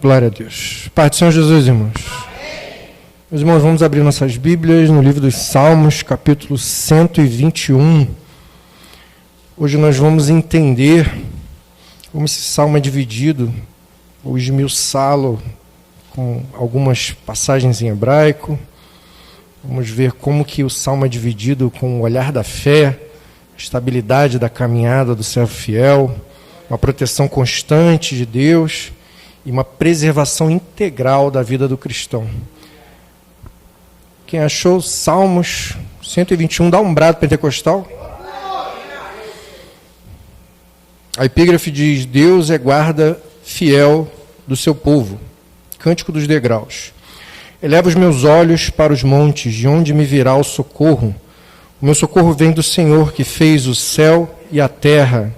Glória a Deus. Pai do Senhor Jesus, irmãos. Amém. Meus irmãos, vamos abrir nossas Bíblias no livro dos Salmos, capítulo 121. Hoje nós vamos entender como esse salmo é dividido, ou esmiuçá-lo com algumas passagens em hebraico. Vamos ver como que o salmo é dividido com o olhar da fé, a estabilidade da caminhada do servo fiel, uma proteção constante de Deus e uma preservação integral da vida do cristão. Quem achou Salmos 121, dá um brado pentecostal. A epígrafe diz: Deus é guarda fiel do seu povo. Cântico dos degraus. Eleva os meus olhos para os montes, de onde me virá o socorro. O meu socorro vem do Senhor, que fez o céu e a terra.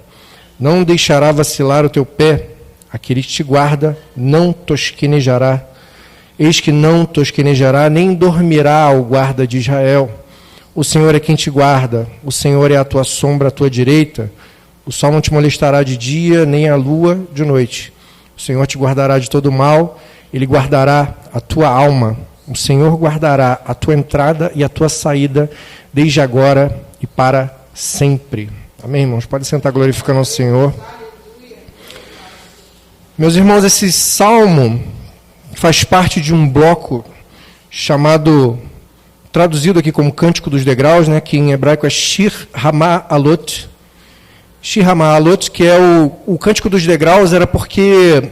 Não deixará vacilar o teu pé. Aquele que te guarda não tosquenejará. Eis que não tosquenejará, nem dormirá o guarda de Israel. O Senhor é quem te guarda. O Senhor é a tua sombra à tua direita. O sol não te molestará de dia, nem a lua de noite. O Senhor te guardará de todo mal. Ele guardará a tua alma. O Senhor guardará a tua entrada e a tua saída, desde agora e para sempre. Amém, irmãos? Pode sentar glorificando ao Senhor. Meus irmãos, esse salmo faz parte de um bloco chamado, traduzido aqui como Cântico dos Degraus, né, que em hebraico é Shir HaMa'alot. Shir HaMa'alot, que é o Cântico dos Degraus, era porque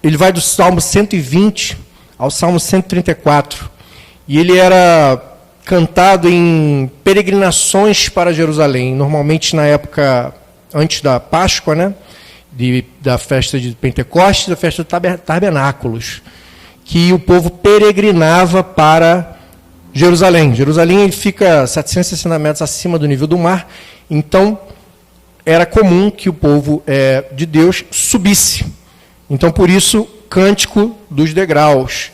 ele vai do Salmo 120 ao Salmo 134. E ele era cantado em peregrinações para Jerusalém, normalmente na época antes da Páscoa, né? Da festa de Pentecostes, da festa de Tabernáculos, que o povo peregrinava para Jerusalém. Jerusalém fica 760 metros acima do nível do mar, então era comum que o povo de Deus subisse. Então, por isso, Cântico dos Degraus.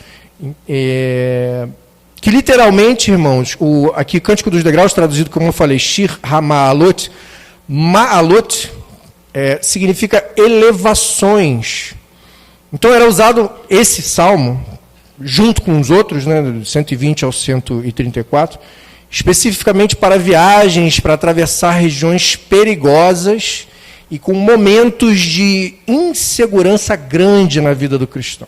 Que literalmente, irmãos, aqui Cântico dos Degraus, traduzido como eu falei, Shir HaMa'alot, Ma'alot, significa elevações. Então era usado esse salmo, junto com os outros, né, do 120 ao 134, especificamente para viagens, para atravessar regiões perigosas e com momentos de insegurança grande na vida do cristão.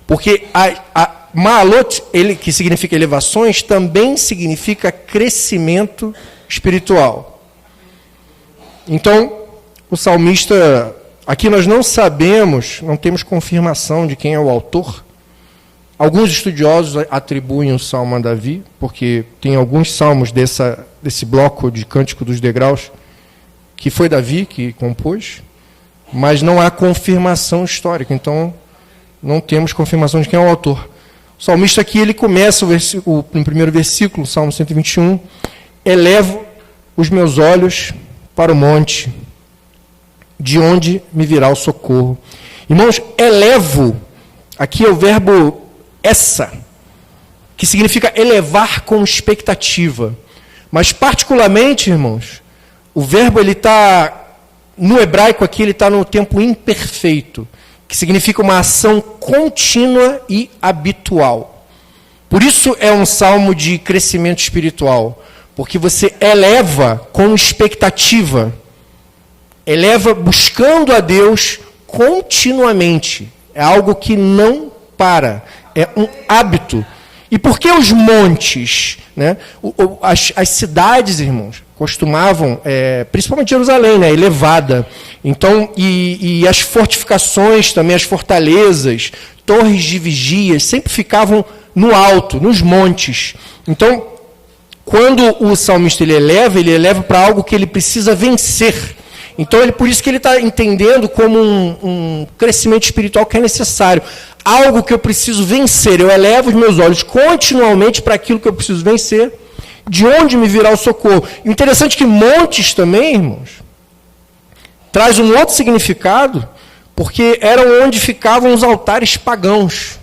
Porque a Ma'alot, que significa elevações, também significa crescimento espiritual. Então, o salmista, aqui nós não sabemos, não temos confirmação de quem é o autor. Alguns estudiosos atribuem o salmo a Davi, porque tem alguns salmos desse bloco de Cântico dos Degraus que foi Davi que compôs, mas não há confirmação histórica, então não temos confirmação de quem é o autor. O salmista aqui, ele começa no primeiro versículo, Salmo 121, elevo os meus olhos para o monte, de onde me virá o socorro. Irmãos, elevo, aqui é o verbo essa, que significa elevar com expectativa. Mas, particularmente, irmãos, o verbo, ele está, no hebraico aqui, ele está no tempo imperfeito, que significa uma ação contínua e habitual. Por isso é um salmo de crescimento espiritual, porque você eleva com expectativa, eleva buscando a Deus continuamente. É algo que não para, é um hábito. E por que os montes? Né? As cidades, irmãos, costumavam, principalmente Jerusalém, né, elevada. Então, e as fortificações também, as fortalezas, torres de vigias, sempre ficavam no alto, nos montes. Então, quando o salmista ele eleva para algo que ele precisa vencer. Então, por isso que ele está entendendo como um crescimento espiritual que é necessário. Algo que eu preciso vencer. Eu elevo os meus olhos continuamente para aquilo que eu preciso vencer. De onde me virá o socorro? Interessante que montes também, irmãos, traz um outro significado, porque eram onde ficavam os altares pagãos.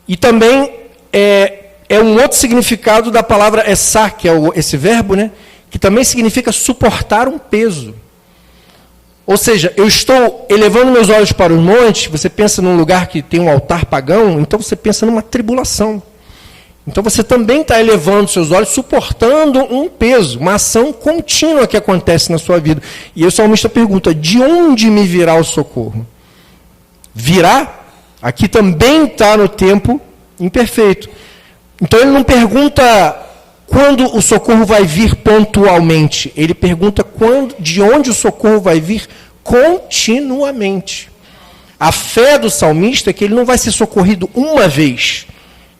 E também é um outro significado da palavra essá, que é esse verbo, né, que também significa suportar um peso. Ou seja, eu estou elevando meus olhos para os montes, você pensa num lugar que tem um altar pagão, então você pensa numa tribulação. Então você também está elevando seus olhos, suportando um peso, uma ação contínua que acontece na sua vida. E o salmista pergunta, de onde me virá o socorro? Virá? Aqui também está no tempo imperfeito. Então ele não pergunta quando o socorro vai vir pontualmente. Ele pergunta de onde o socorro vai vir continuamente. A fé do salmista é que ele não vai ser socorrido uma vez.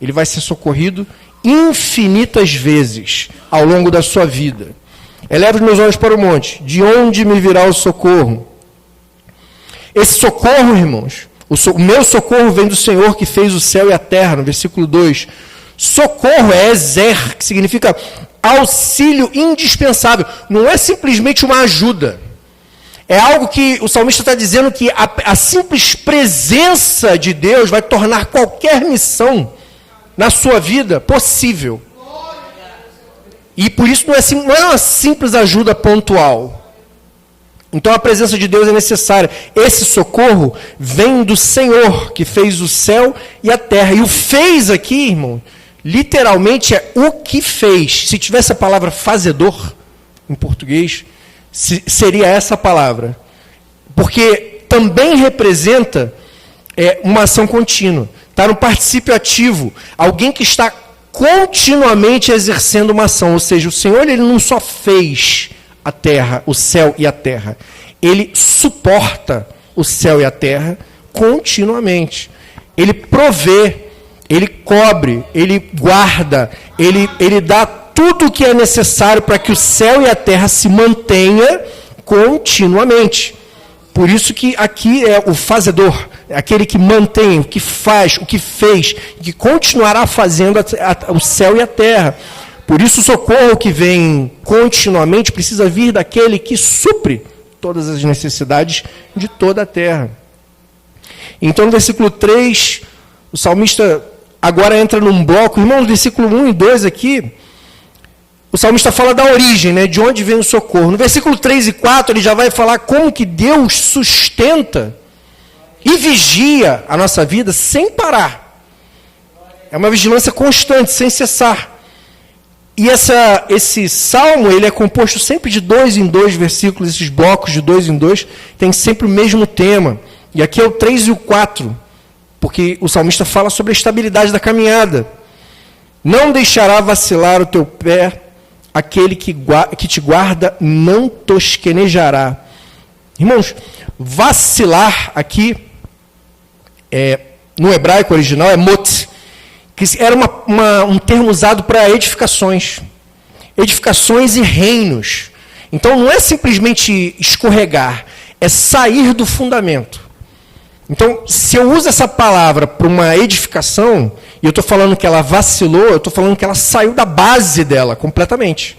Ele vai ser socorrido infinitas vezes ao longo da sua vida. Eleva os meus olhos para o monte. De onde me virá o socorro? Esse socorro, irmãos, o meu socorro vem do Senhor que fez o céu e a terra, no versículo 2. Socorro é ezer, que significa auxílio indispensável. Não é simplesmente uma ajuda. É algo que o salmista está dizendo que a simples presença de Deus vai tornar qualquer missão na sua vida possível. E por isso não é uma simples ajuda pontual. Então a presença de Deus é necessária. Esse socorro vem do Senhor, que fez o céu e a terra. E o fez aqui, irmão, literalmente é o que fez. Se tivesse a palavra fazedor em português, seria essa palavra. Porque também representa uma ação contínua. Está no particípio ativo. Alguém que está continuamente exercendo uma ação. Ou seja, o Senhor ele não só fez a terra, o céu e a terra. Ele suporta o céu e a terra continuamente. Ele provê, ele cobre, ele guarda, ele dá tudo o que é necessário para que o céu e a terra se mantenha continuamente. Por isso que aqui é o fazedor, aquele que mantém, o que faz, o que fez, que continuará fazendo o céu e a terra. Por isso o socorro que vem continuamente precisa vir daquele que supre todas as necessidades de toda a terra. Então no versículo 3, o salmista agora entra num bloco, irmãos, versículo 1 e 2 aqui, o salmista fala da origem, né, de onde vem o socorro. No versículo 3 e 4, ele já vai falar como que Deus sustenta e vigia a nossa vida sem parar. É uma vigilância constante, sem cessar. E esse salmo, ele é composto sempre de 2 em 2 versículos, esses blocos de 2 em 2, tem sempre o mesmo tema. E aqui é o 3 e o 4, porque o salmista fala sobre a estabilidade da caminhada. Não deixará vacilar o teu pé, aquele que te guarda não tosquenejará. Irmãos, vacilar aqui, no hebraico original, é mot, que era um termo usado para edificações e reinos. Então não é simplesmente escorregar, é sair do fundamento. Então, se eu uso essa palavra para uma edificação, e eu estou falando que ela vacilou, eu estou falando que ela saiu da base dela completamente.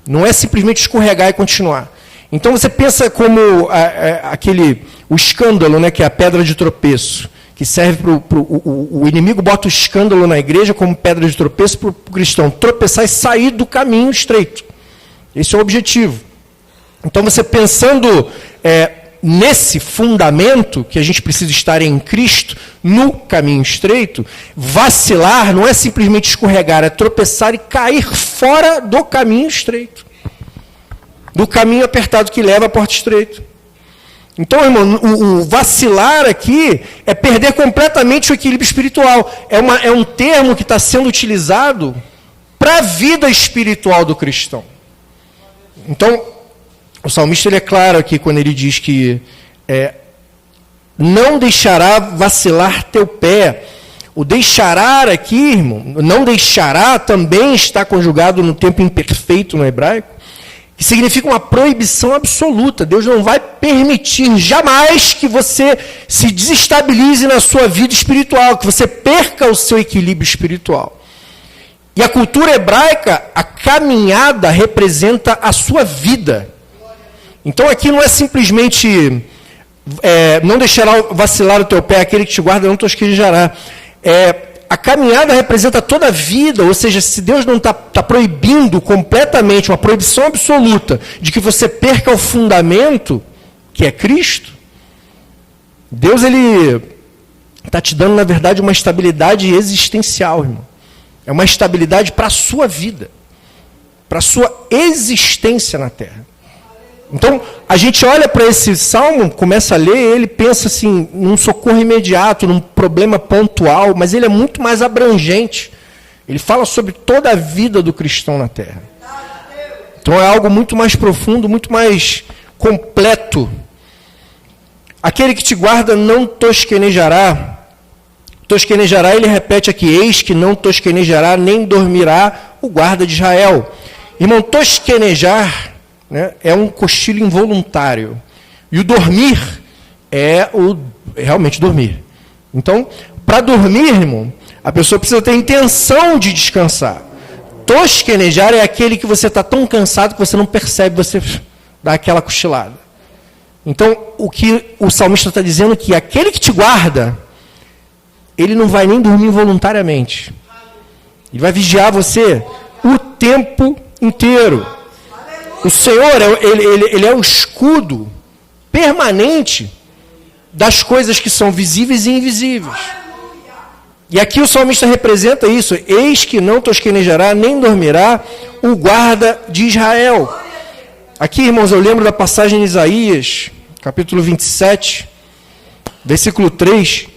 Não é simplesmente escorregar e continuar. Então você pensa como o escândalo, né, que é a pedra de tropeço, que serve para o inimigo bota o escândalo na igreja como pedra de tropeço para o cristão tropeçar e sair do caminho estreito. Esse é o objetivo. Então você pensando nesse fundamento que a gente precisa estar em Cristo, no caminho estreito, vacilar não é simplesmente escorregar, é tropeçar e cair fora do caminho estreito. Do caminho apertado que leva à porta estreita. Então, irmão, o vacilar aqui é perder completamente o equilíbrio espiritual. É um termo que está sendo utilizado para a vida espiritual do cristão. Então, o salmista ele é claro aqui quando ele diz que não deixará vacilar teu pé. O deixará aqui, irmão, não deixará também está conjugado no tempo imperfeito no hebraico, que significa uma proibição absoluta. Deus não vai permitir jamais que você se desestabilize na sua vida espiritual, que você perca o seu equilíbrio espiritual. E a cultura hebraica, a caminhada representa a sua vida. Então aqui não é simplesmente não deixará vacilar o teu pé, aquele que te guarda não tosquejará. A caminhada representa toda a vida, ou seja, se Deus não está proibindo completamente, uma proibição absoluta de que você perca o fundamento, que é Cristo, Deus, ele está te dando, na verdade, uma estabilidade existencial, irmão. É uma estabilidade para a sua vida, para a sua existência na terra. Então, a gente olha para esse salmo, começa a ler, ele pensa assim, num socorro imediato, num problema pontual, mas ele é muito mais abrangente. Ele fala sobre toda a vida do cristão na terra. Então é algo muito mais profundo, muito mais completo. Aquele que te guarda não tosquenejará. Tosquenejará, ele repete aqui, eis que não tosquenejará, nem dormirá o guarda de Israel. Irmão, tosquenejar, né, é um cochilo involuntário. E o dormir é o realmente dormir. Então, para dormir, irmão, a pessoa precisa ter intenção de descansar. Tosquenejar é aquele que você está tão cansado que você não percebe, você dá aquela cochilada. Então, o que o salmista está dizendo é que aquele que te guarda, ele não vai nem dormir voluntariamente. Ele vai vigiar você o tempo inteiro. O Senhor, ele é o escudo permanente das coisas que são visíveis e invisíveis. E aqui o salmista representa isso. Eis que não tosquenejará, nem dormirá o guarda de Israel. Aqui, irmãos, eu lembro da passagem em Isaías, capítulo 27, versículo 3.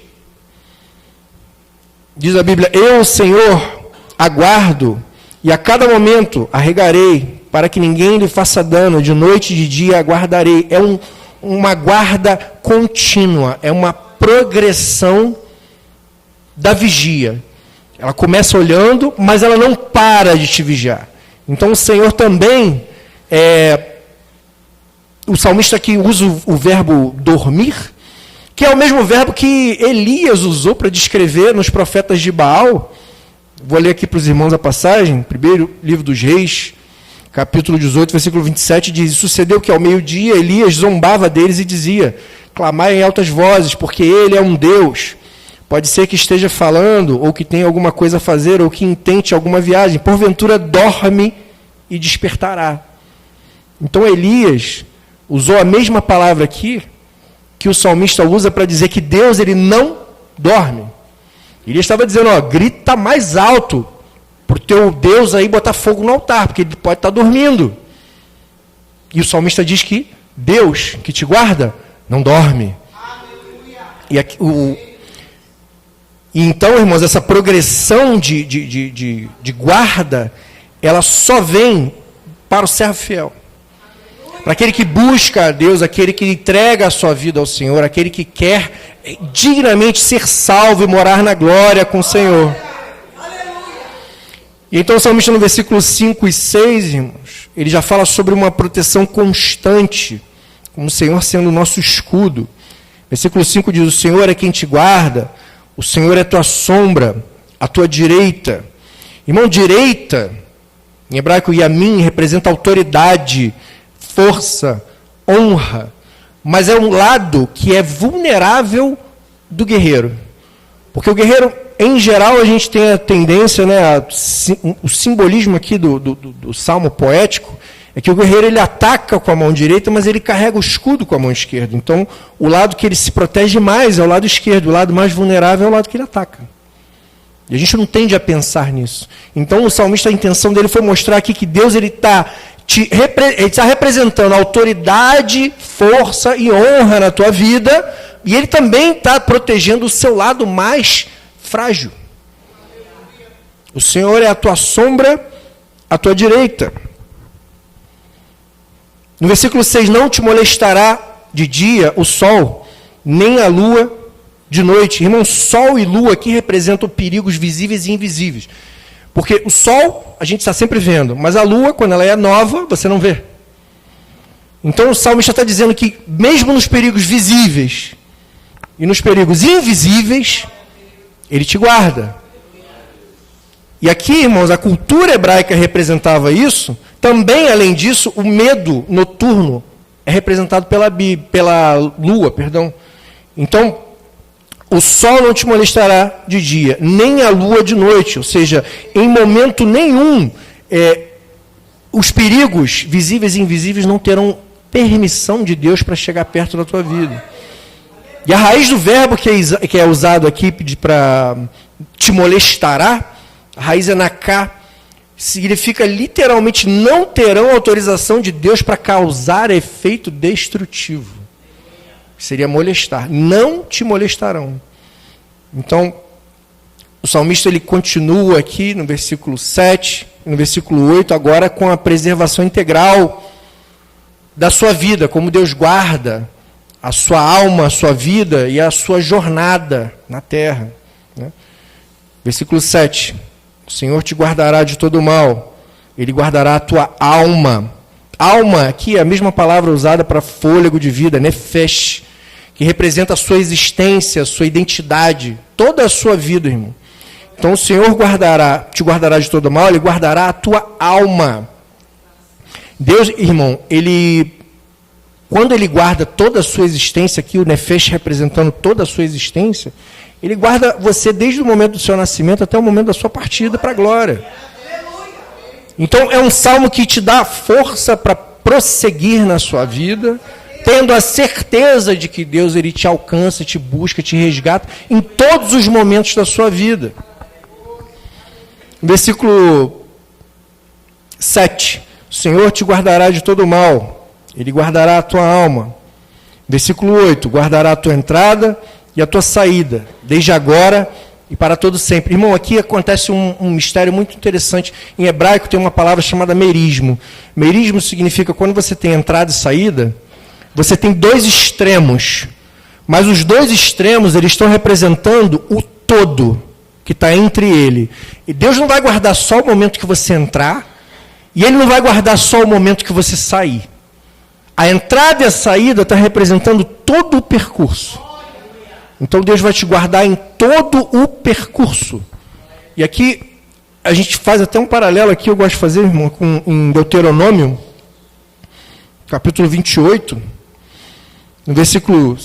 Diz a Bíblia, eu, Senhor, aguardo, e a cada momento arregarei, para que ninguém lhe faça dano, de noite e de dia aguardarei. É uma guarda contínua, é uma progressão da vigia. Ela começa olhando, mas ela não para de te vigiar. Então o Senhor também, o salmista aqui usa o verbo dormir, que é o mesmo verbo que Elias usou para descrever nos profetas de Baal. Vou ler aqui para os irmãos a passagem, primeiro livro dos Reis, capítulo 18, versículo 27, diz, sucedeu que ao meio-dia Elias zombava deles e dizia, clamai em altas vozes, porque ele é um Deus. Pode ser que esteja falando, ou que tenha alguma coisa a fazer, ou que intente alguma viagem. Porventura dorme e despertará. Então Elias usou a mesma palavra aqui, que o salmista usa para dizer que Deus, ele não dorme. Elias estava dizendo, ó, grita mais alto, para o teu Deus aí botar fogo no altar, porque ele pode estar dormindo. E o salmista diz que Deus, que te guarda, não dorme. E aqui, e então, irmãos, essa progressão de guarda, ela só vem para o servo fiel. Para aquele que busca a Deus, aquele que entrega a sua vida ao Senhor, aquele que quer dignamente ser salvo e morar na glória com o Senhor. E então o salmista no versículo 5 e 6, irmãos, ele já fala sobre uma proteção constante, como o Senhor sendo o nosso escudo. Versículo 5 diz, o Senhor é quem te guarda, o Senhor é a tua sombra, a tua direita. Irmão, direita, em hebraico yamin, representa autoridade, força, honra, mas é um lado que é vulnerável do guerreiro. Porque o guerreiro, em geral, a gente tem a tendência, né, o simbolismo aqui do salmo poético, é que o guerreiro ele ataca com a mão direita, mas ele carrega o escudo com a mão esquerda. Então, o lado que ele se protege mais é o lado esquerdo, o lado mais vulnerável é o lado que ele ataca. E a gente não tende a pensar nisso. Então, o salmista, a intenção dele foi mostrar aqui que Deus ele está representando autoridade, força e honra na tua vida, e ele também está protegendo o seu lado mais frágil. O Senhor é a tua sombra, a tua direita. No versículo 6, não te molestará de dia o sol, nem a lua de noite. Irmão, sol e lua aqui representam perigos visíveis e invisíveis. Porque o sol, a gente está sempre vendo, mas a lua, quando ela é nova, você não vê. Então o salmista está dizendo que, mesmo nos perigos visíveis e nos perigos invisíveis, ele te guarda. E aqui, irmãos, a cultura hebraica representava isso. Também, além disso, o medo noturno é representado pela lua. Então, o sol não te molestará de dia, nem a lua de noite. Ou seja, em momento nenhum, os perigos visíveis e invisíveis não terão permissão de Deus para chegar perto da tua vida. E a raiz do verbo que é usado aqui para te molestará, a raiz é naká, significa literalmente não terão autorização de Deus para causar efeito destrutivo. Seria molestar. Não te molestarão. Então, o salmista ele continua aqui no versículo 7, no versículo 8, agora com a preservação integral da sua vida, como Deus guarda a sua alma, a sua vida e a sua jornada na terra. Né? Versículo 7. O Senhor te guardará de todo mal. Ele guardará a tua alma. Alma, aqui é a mesma palavra usada para fôlego de vida, nefesh, que representa a sua existência, a sua identidade, toda a sua vida, irmão. Então o Senhor te guardará de todo mal, Ele guardará a tua alma. Deus, irmão, quando Ele guarda toda a sua existência, aqui o nefesh representando toda a sua existência, Ele guarda você desde o momento do seu nascimento até o momento da sua partida para a glória. Então é um salmo que te dá força para prosseguir na sua vida, tendo a certeza de que Deus ele te alcança, te busca, te resgata em todos os momentos da sua vida. Versículo 7. O Senhor te guardará de todo mal. Ele guardará a tua alma. Versículo 8. Guardará a tua entrada e a tua saída, desde agora e para todo sempre. Irmão, aqui acontece um mistério muito interessante. Em hebraico tem uma palavra chamada merismo. Merismo significa quando você tem entrada e saída, você tem dois extremos. Mas os dois extremos, eles estão representando o todo que está entre ele. E Deus não vai guardar só o momento que você entrar, e Ele não vai guardar só o momento que você sair. A entrada e a saída está representando todo o percurso. Então Deus vai te guardar em todo o percurso. E aqui a gente faz até um paralelo aqui, eu gosto de fazer, irmão, em Deuteronômio, capítulo 28, no versículo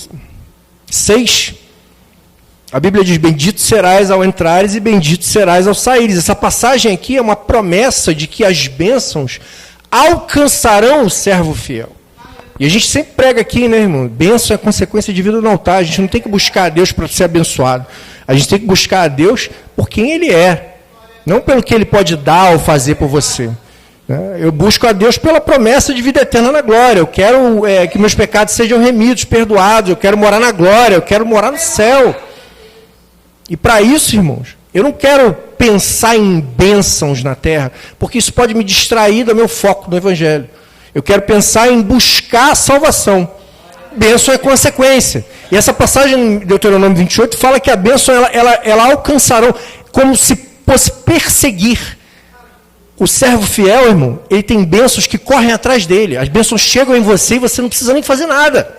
6, a Bíblia diz, bendito serás ao entrares e bendito serás ao saíres. Essa passagem aqui é uma promessa de que as bênçãos alcançarão o servo fiel. E a gente sempre prega aqui, né, irmão? Bênção é consequência de vida no altar. A gente não tem que buscar a Deus para ser abençoado. A gente tem que buscar a Deus por quem Ele é. Não pelo que Ele pode dar ou fazer por você. Eu busco a Deus pela promessa de vida eterna na glória. Eu quero que meus pecados sejam remidos, perdoados. Eu quero morar na glória. Eu quero morar no céu. E para isso, irmãos, eu não quero pensar em bênçãos na terra, porque isso pode me distrair do meu foco no Evangelho. Eu quero pensar em buscar a salvação. Bênção é consequência. E essa passagem em Deuteronômio 28 fala que a bênção ela alcançarão, como se fosse perseguir. O servo fiel, irmão, ele tem bênçãos que correm atrás dele. As bênçãos chegam em você e você não precisa nem fazer nada.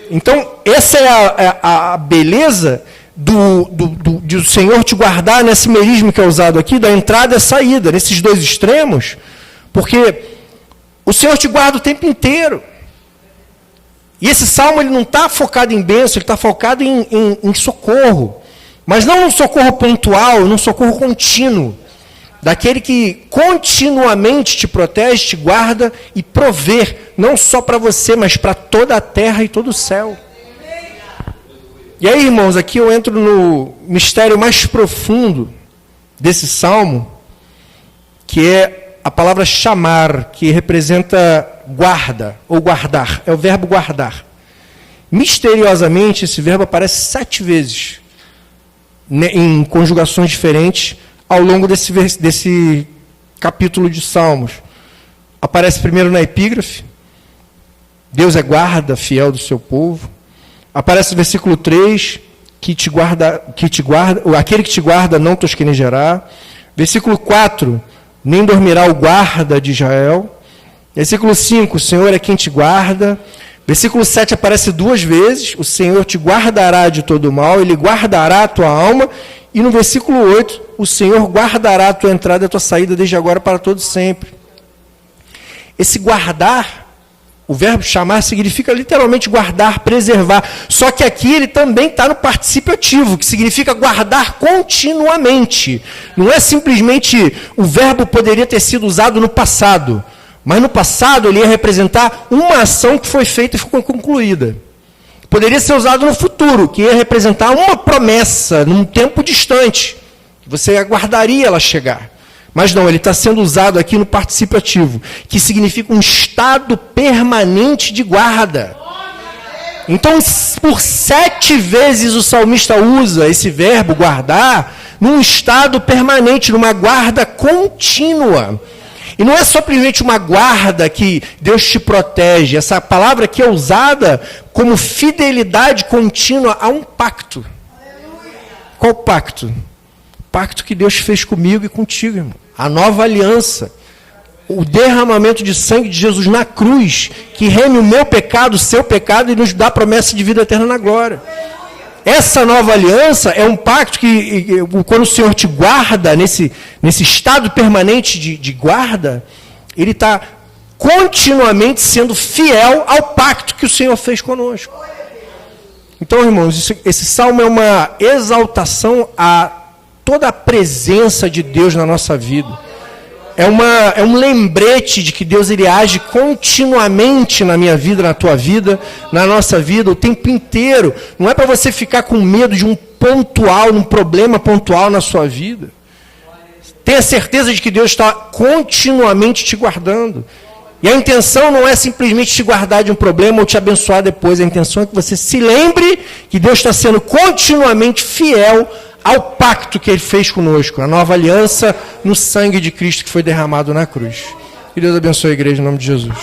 Então, essa é a beleza do Senhor te guardar nesse merismo que é usado aqui, da entrada e a saída, nesses dois extremos, porque o Senhor te guarda o tempo inteiro. E esse salmo ele não está focado em bênção, ele está focado em socorro. Mas não um socorro pontual, num socorro contínuo. Daquele que continuamente te protege, te guarda e provê, não só para você, mas para toda a terra e todo o céu. E aí, irmãos, aqui eu entro no mistério mais profundo desse salmo, que é a palavra chamar, que representa guarda, ou guardar, é o verbo guardar. Misteriosamente, esse verbo aparece 7 vezes, né, em conjugações diferentes, ao longo desse capítulo de Salmos. Aparece primeiro na epígrafe, Deus é guarda fiel do seu povo. Aparece no versículo 3, aquele que te guarda não tosquenejará. Versículo 4, nem dormirá o guarda de Israel. Versículo 5, o Senhor é quem te guarda. Versículo 7 aparece 2 vezes, o Senhor te guardará de todo mal, Ele guardará a tua alma. E no versículo 8, o Senhor guardará a tua entrada e a tua saída desde agora para todo sempre. Esse guardar, o verbo chamar, significa literalmente guardar, preservar. Só que aqui ele também está no particípio ativo, que significa guardar continuamente. Não é simplesmente o verbo poderia ter sido usado no passado, Mas no passado ele ia representar uma ação que foi feita e ficou concluída. Poderia ser usado no futuro, que ia representar uma promessa num tempo distante. Você aguardaria ela chegar. Mas não, ele está sendo usado aqui no participativo, que significa um estado permanente de guarda. Então, por 7 vezes o salmista usa esse verbo guardar num estado permanente, numa guarda contínua. E não é simplesmente uma guarda que Deus te protege. Essa palavra aqui é usada como fidelidade contínua a um pacto. Qual pacto? O pacto que Deus fez comigo e contigo, irmão. A nova aliança. O derramamento de sangue de Jesus na cruz, que reme o meu pecado, o seu pecado, e nos dá a promessa de vida eterna na glória. Essa nova aliança é um pacto que, quando o Senhor te guarda, nesse estado permanente de guarda, Ele está continuamente sendo fiel ao pacto que o Senhor fez conosco. Então, irmãos, esse salmo é uma exaltação a toda a presença de Deus na nossa vida. É um lembrete de que Deus ele age continuamente na minha vida, na tua vida, na nossa vida, o tempo inteiro. Não é para você ficar com medo de um problema pontual na sua vida. Tenha certeza de que Deus está continuamente te guardando. E a intenção não é simplesmente te guardar de um problema ou te abençoar depois. A intenção é que você se lembre que Deus está sendo continuamente fiel ao pacto que Ele fez conosco, a nova aliança no sangue de Cristo que foi derramado na cruz. Que Deus abençoe a igreja em nome de Jesus.